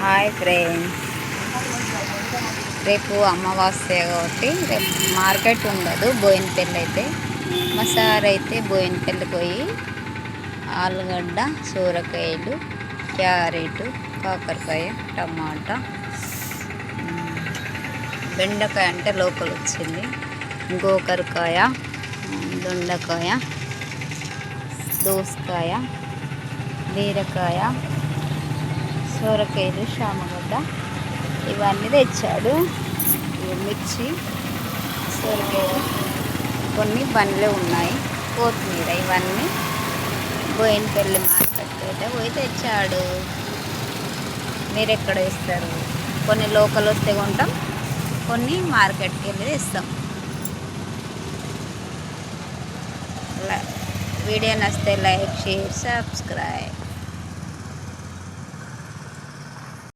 Hi friends, రేపు అమావాస్య కాబట్టి రేపు మార్కెట్ ఉండదు. బోయినపల్లి అయితే మా సార్ అయితే బోయినపల్లికి పోయి ఆలుగడ్డ, సూరకాయలు, క్యారెట్, కాకరకాయ, టమాటా, బెండకాయ అంటే లోకల్ వచ్చింది, గోకరకాయ, దొండకాయ, దోసకాయ, బీరకాయ, సొరకాయలు, శామగడ్డ ఇవన్నీ తెచ్చాడు. మిర్చి, సొరకాయలు, కొన్ని బండ్లు ఉన్నాయి, కొత్తిమీర ఇవన్నీ బోయినపల్లి మార్కెట్కి అయితే పోయి తెచ్చాడు. మీరు ఎక్కడ ఇస్తారు? కొన్ని లోకల్ వస్తే కొంటాం, కొన్ని మార్కెట్కి వెళ్ళి తెస్తాం. వీడియో నచ్చితే లైక్, షేర్, సబ్స్క్రైబ్.